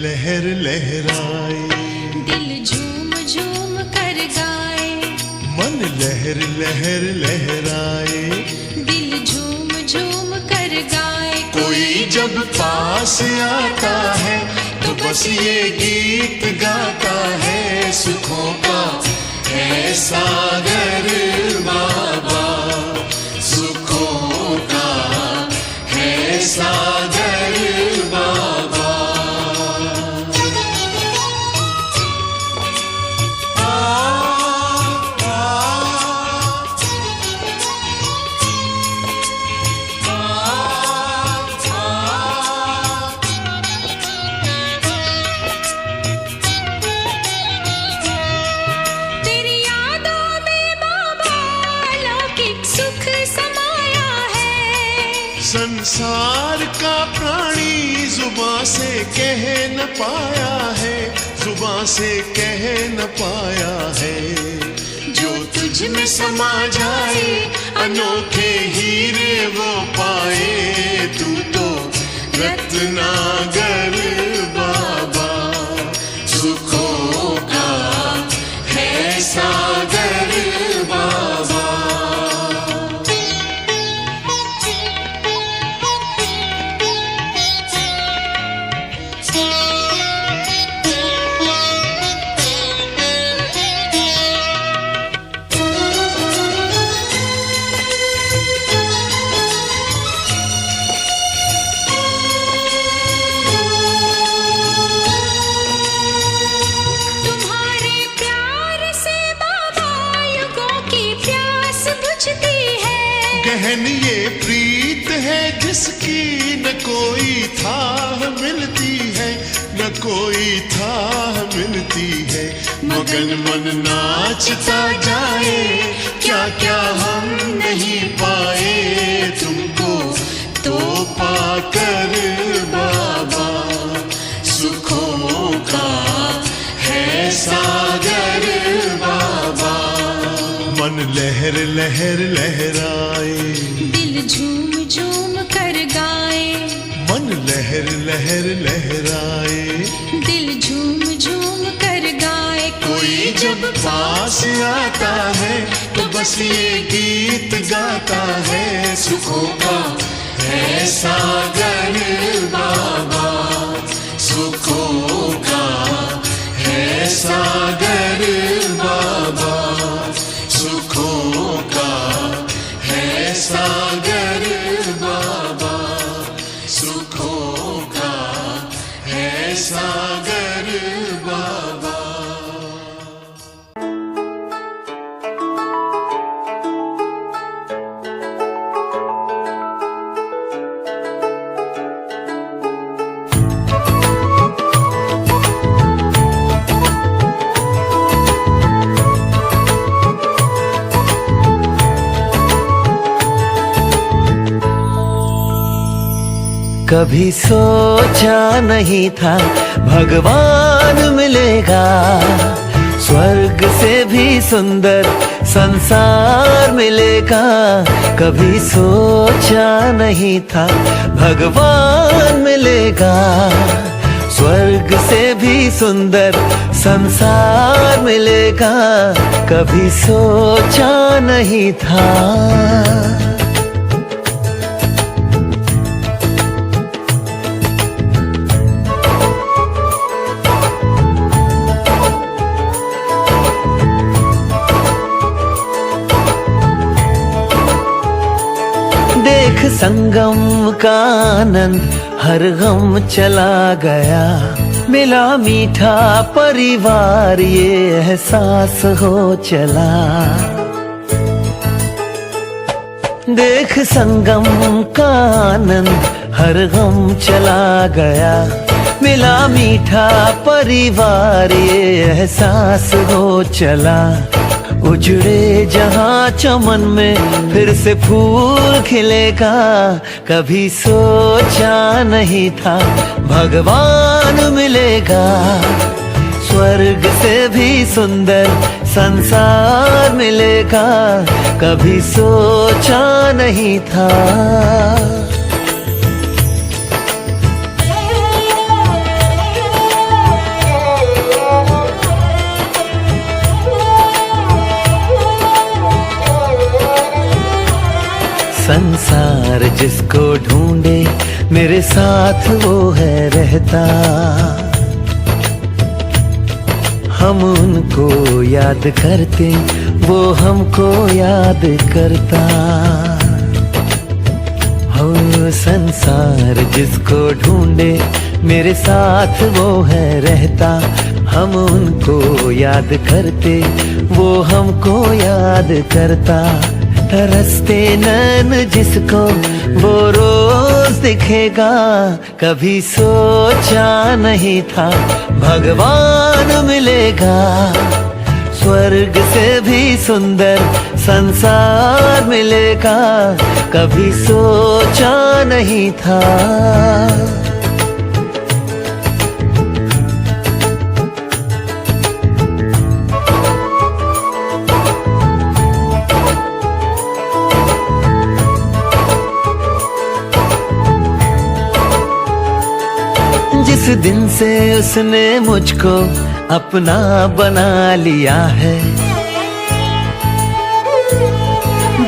लहर लहराए, दिल झूम झूम कर गाए। मन लहर लहर लहराए, दिल झूम झूम कर गाए। कोई जब पास आता है तो बस ये गीत गाता है, सुखों का है सागर बाबा, सुखों का है सागर बाबा। तेरी यादों में बाबा लौकिक सुख समाया है। संसार का प्राणी जुबां से कह न पाया है, जुबां से कह न पाया है। जो तुझ में समा जाए अनोखे हीरे वो पाए, तू तो रत्नागर बाबा, सुखों का है सागर बाबा। तुम्हारे प्यार से बाबा युगों की प्यास बुझती है। गहन ये प्रीत है जिसकी न कोई थाह मिलती है, न कोई थाह मिलती है। मगन मन नाचता जाए, क्या क्या हम नहीं पाए, तुमको तो पाकर बाबा, सुखों का है सागर बाबा। मन लहर लहर लहराए, दिल झूम झूम कर गाए। मन लहर लहर लहराए, दिल झूम झूम कर गाए। कोई जब पास आता है तो बस ये गीत गाता है, सुखों का है सागर बाबा, सुखों का है सागर बाबा, सुखों का है सागर बाबा, सुखों का है सागर बाबा। कभी सोचा नहीं था भगवान मिलेगा, स्वर्ग से भी सुंदर संसार मिलेगा। कभी सोचा नहीं था भगवान मिलेगा, स्वर्ग से भी सुंदर संसार मिलेगा। कभी सोचा नहीं था। देख संगम का आनंद हर गम चला गया, मिला मीठा परिवार ये एहसास हो चला। देख संगम का आनंद हर गम चला गया, मिला मीठा परिवार ये एहसास हो चला। उजड़े जहाँ चमन में फिर से फूल खिलेगा, कभी सोचा नहीं था भगवान मिलेगा, स्वर्ग से भी सुंदर संसार मिलेगा। कभी सोचा नहीं था। जिसको ढूंढे मेरे साथ वो है रहता। हम उनको याद करते वो हमको याद करता। हो संसार जिसको ढूंढे मेरे साथ वो है रहता। हम उनको याद करते वो हमको याद करता। तरसते नैन जिसको वो रोज दिखेगा। कभी सोचा नहीं था भगवान मिलेगा। स्वर्ग से भी सुंदर संसार मिलेगा। कभी सोचा नहीं था। जिस दिन से उसने मुझको अपना बना लिया है।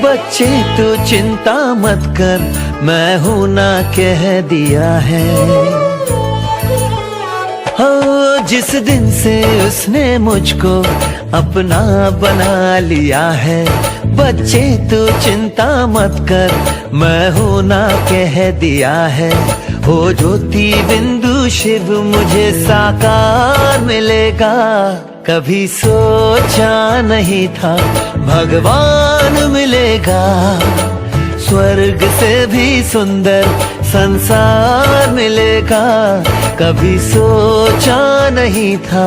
बच्चे तो चिंता मत कर मैं हूं ना कह दिया है। हो जिस दिन से उसने मुझको अपना बना लिया है। बच्चे तो चिंता मत कर मैं हूं ना कह दिया है। हो ज्योति बिंदु शिव मुझे साकार मिलेगा। कभी सोचा नहीं था भगवान मिलेगा। स्वर्ग से भी सुंदर संसार मिलेगा। कभी सोचा नहीं था।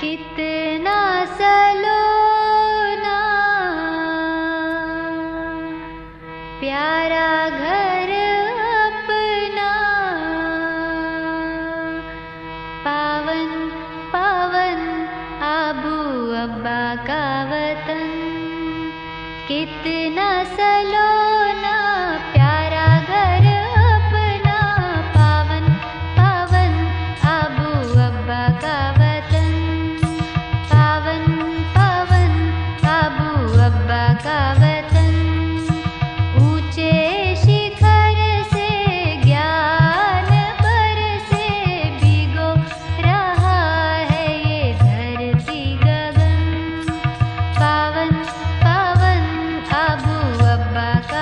कितना सलोना प्यारा घर अपना। पावन पावन आबू अब्बा का वतन। कितना सलोना प्यारा घर अपना। पावन पावन आबू अब्बा का वतन। पावन पावन आबू अब्बा का वतन। ऊंचे शिखर से ज्ञान बरसे। भिगो रहा है ये धरती गगन। पावन पावन आबू अब्बा का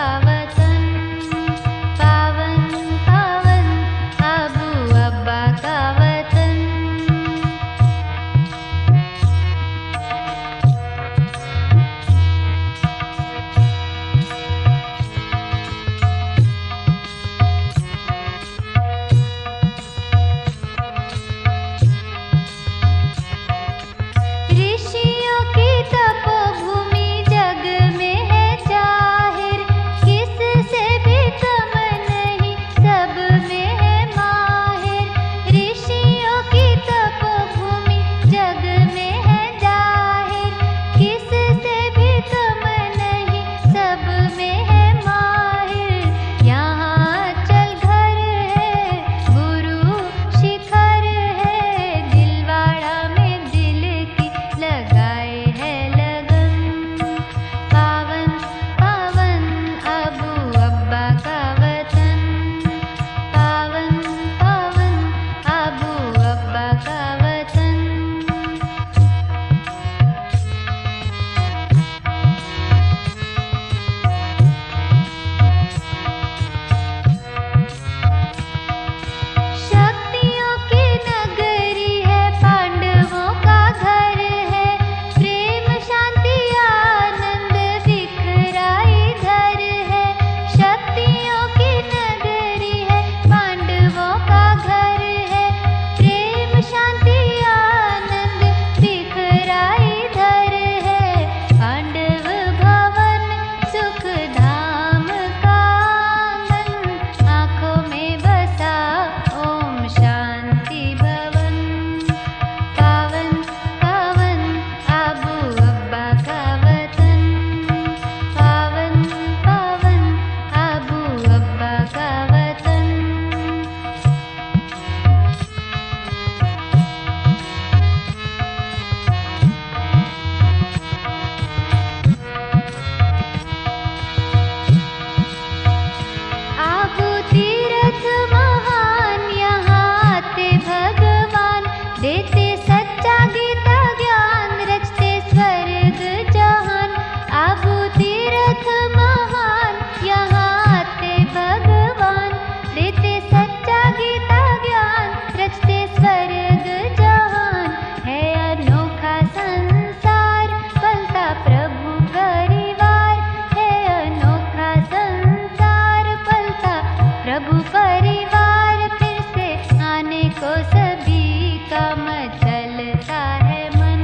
देते सच्चा गीता ज्ञान, रचते स्वर्ग जहान। आबू तीर्थ महान, यहाँ आते भगवान। देते सच्चा गीता ज्ञान, रचते स्वर्ग जहान। है अनोखा संसार, पलता प्रभु परिवार। है अनोखा संसार, पलता प्रभु परिवार। फिर से आने को सभी का मचलता है मन।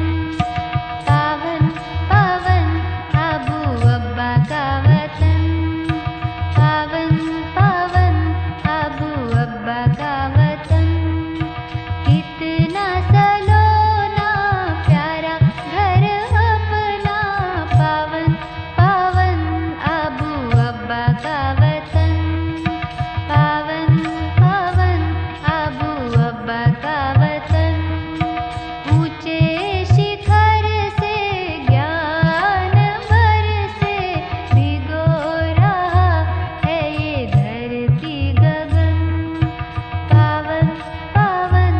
पावन पावन आबू अब्बा का वतन। पावन पावन आबू अब्बा का वतन। कितना सलोना प्यारा घर अपना। पावन पावन आबू अब्बा का वतन। पावन पावन आबू अब्बा का वतन। ऊंचे शिखर से ज्ञान बरसे, भिगो रहा है ये धरती गगन। पावन पावन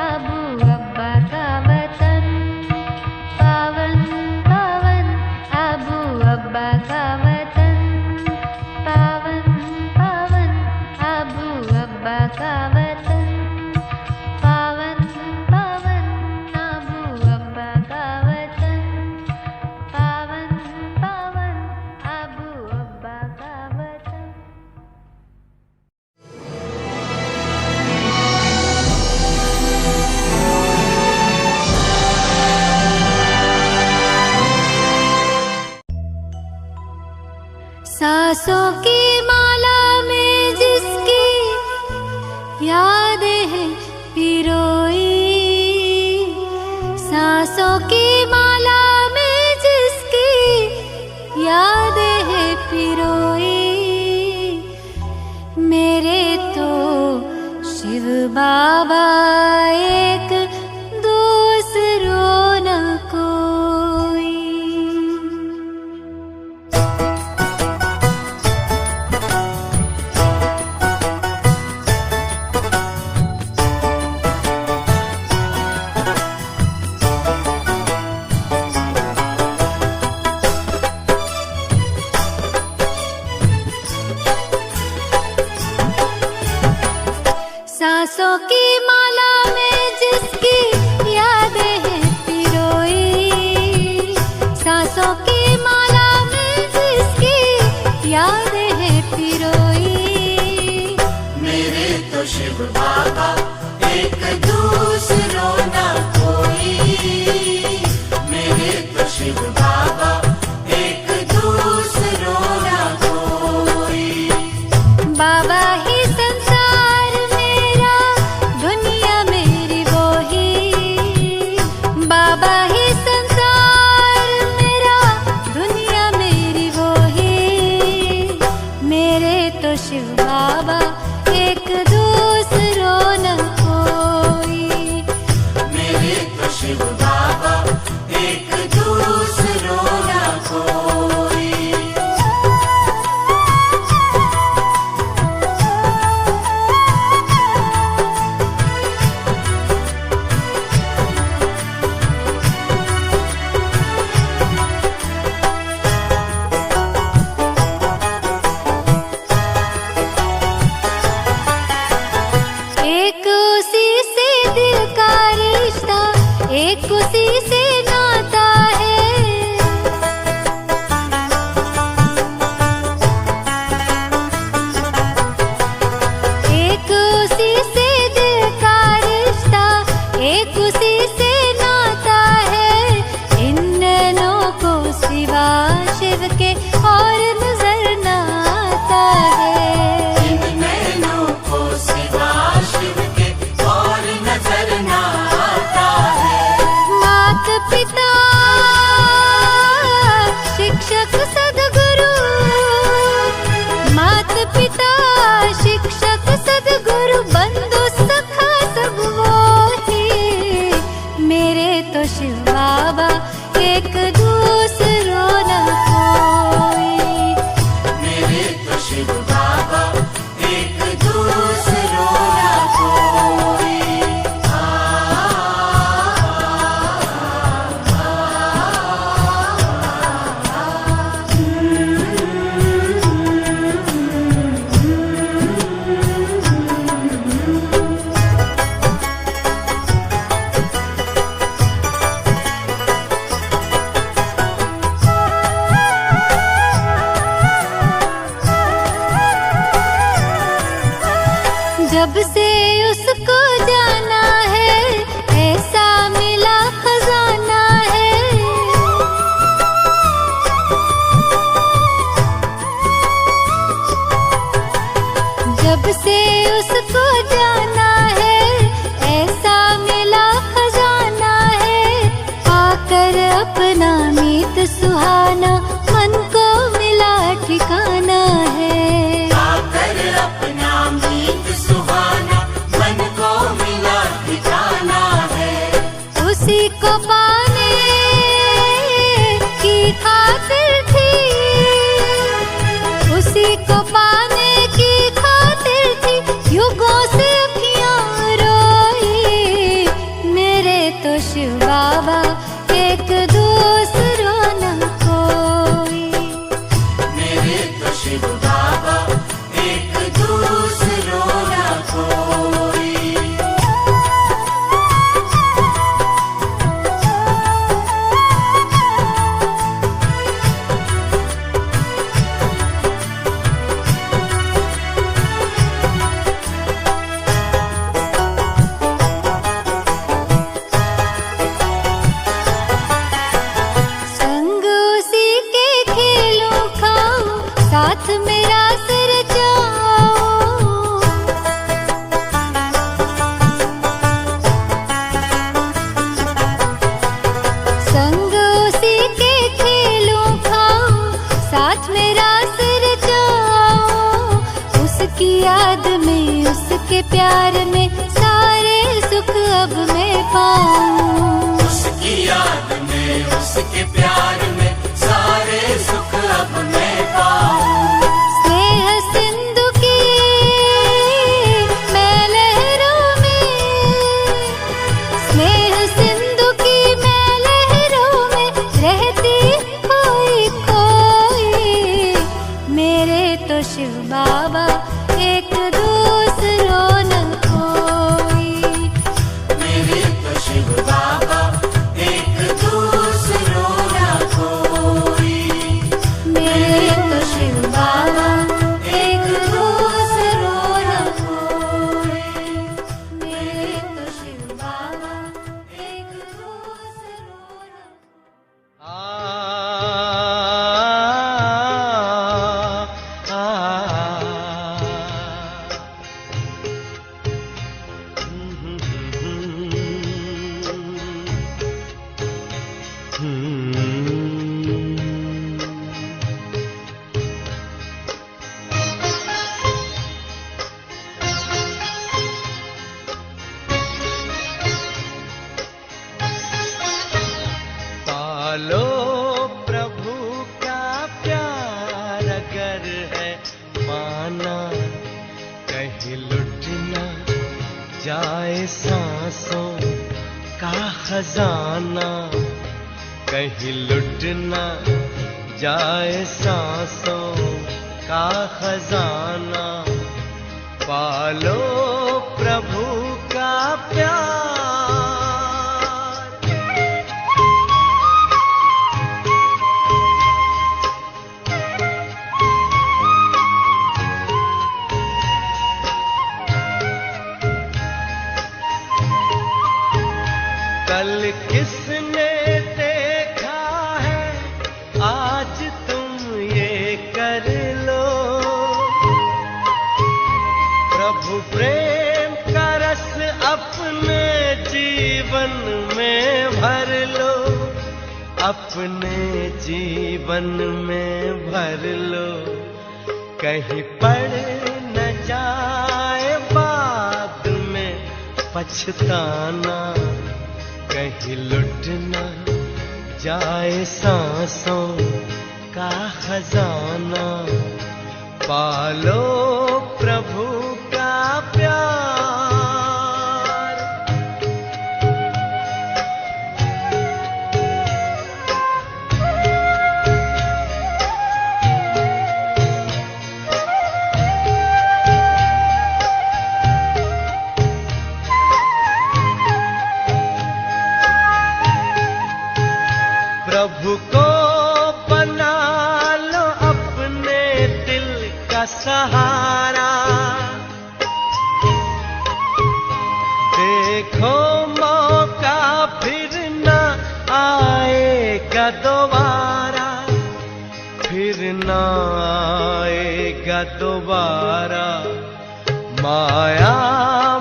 आबू अब्बा का वतन। पावन पावन आबू अब्बा का वतन। पावन पावन आबू अब्बा का वतन। पावन पावन आबू अब्बा का वतन। पावन पावन आबू अब्बा का वतन। सांसों की माला में जिसकी यादें हैं पिरोई। सांसों की माला में जिसकी यादें हैं पिरोई। मेरे तो शिव बाबा एक, दूसरो न कोई। सांसों की माला में जिसकी यादें हैं पिरोई। सांसों की माला में जिसकी यादें हैं पिरोई। मेरे तो शिव बाबा एक, दूसरो ना कोई। मेरे तो शिव बाबा एक, दूसरो ना कोई। बाबा ही संसार मेरा, दुनिया मेरी वो ही। बाबा ही संसार मेरा, दुनिया मेरी वो ही। मेरे तो शिव बाबा एक, दूसरो न कोई। मेरे तो शिव बाबा एक, दूसरो ना कोई। एक उसी से दिल का रिश्ता, एक उसी से नाता है। एक उसी से दिल का रिश्ता, एक उसी से नाता है। इन नैनों को सिवा शिव के और नजर न आता है। इन नैनों को सिवा शिव के और नजर ना आता है। मात पिता शिक्षक सद्गुरु, मात पिता शिक्षक सद्गुरु, बंधु सखा सब वो ही। मेरे तो शिव बाबा एक, दूसरो न कोई। जब से उसको जाना है ऐसा मिला खजाना है। जब से उसको जाना है ऐसा मिला खजाना है। पाकर अपना मीत सुहाना मन को मिला ठिकाना है। आकर अपना मीत सुहाना मन को मिला ठिकाना है। उसी को पाने की खातिर थी, उसी को पाने की खातिर थी युगों से अखियां रोई। मेरे तो शिव बाबा एक दूसरा न कोई। मेरे तो शिव बाबा एक दूसरो न कोई। संग उसी के खेलूं खाऊं साथ मेरा सिर जाऊं। संग उसी के खेलूं खाऊं साथ मेरा सिर जाऊं। उसकी याद में उसके प्यार में सारे सुख अब मैं पाऊं। उसकी याद में उसके प्यार में सारे सुख अब मैं पाऊं। स्नेह सिंधु की मैं लहरों में, स्नेह सिंधु की मैं लहरों में रहती खोई खोई। मेरे तो शिव बाबा एक दूसरो न कोई। मेरे तो शिव बाबा एक दूसरो न कोई। मेरे तो शिव बाबा एक दूसरो न कोई। मेरे तो शिव बाबा एक दूसरो न पालो प्रभु का प्यार अगर है पाना, कहीं लुट न जाए सांसों का खजाना। कहीं लुट न जाए सांसों का खजाना। पालो प्रभु का प्यार। कल किसने देखा है आज तुम ये कर लो। प्रभु प्रेम का रस अपने जीवन में भर लो। अपने जीवन में भर लो। कहीं पड़ न जाए बाद में पछताना। कहीं लुट न जाए सांसों का खजाना। पालो प्रभु का प्यार। प्रभु को बना लो अपने दिल का सहारा। दोबारा, फिर ना आएगा दोबारा। माया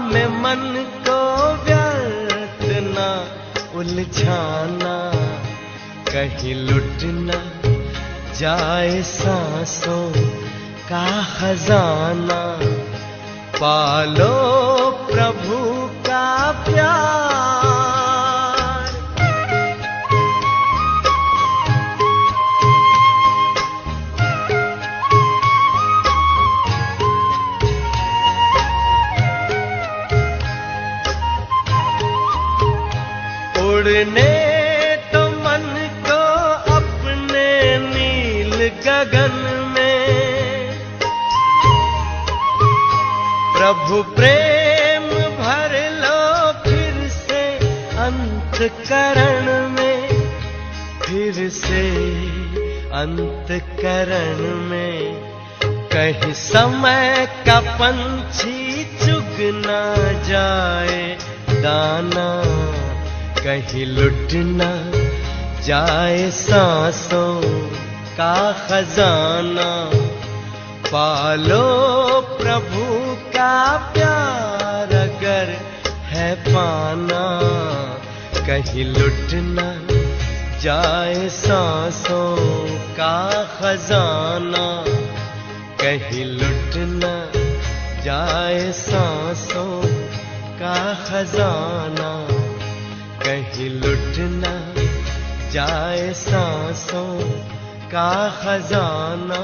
में मन को व्यर्थ ना उलझाना, कहीं लुट न जाए सांसों का खजाना। पालो प्रभु का प्यार। उड़ने तो मन को अपने नील गगन में, प्रभु प्रेम भर लो फिर से अंतकरण में, फिर से अंतकरण में। कहीं समय का पंछी चुग ना जाए दाना, कहीं लुट ना जाए सांसों का खजाना। पालो प्रभु का प्यार अगर है पाना, कहीं लुट ना जाए सांसों का खजाना। कहीं लुट ना जाए सांसों का खजाना, कहीं लुट ना जाए सांसों का खजाना।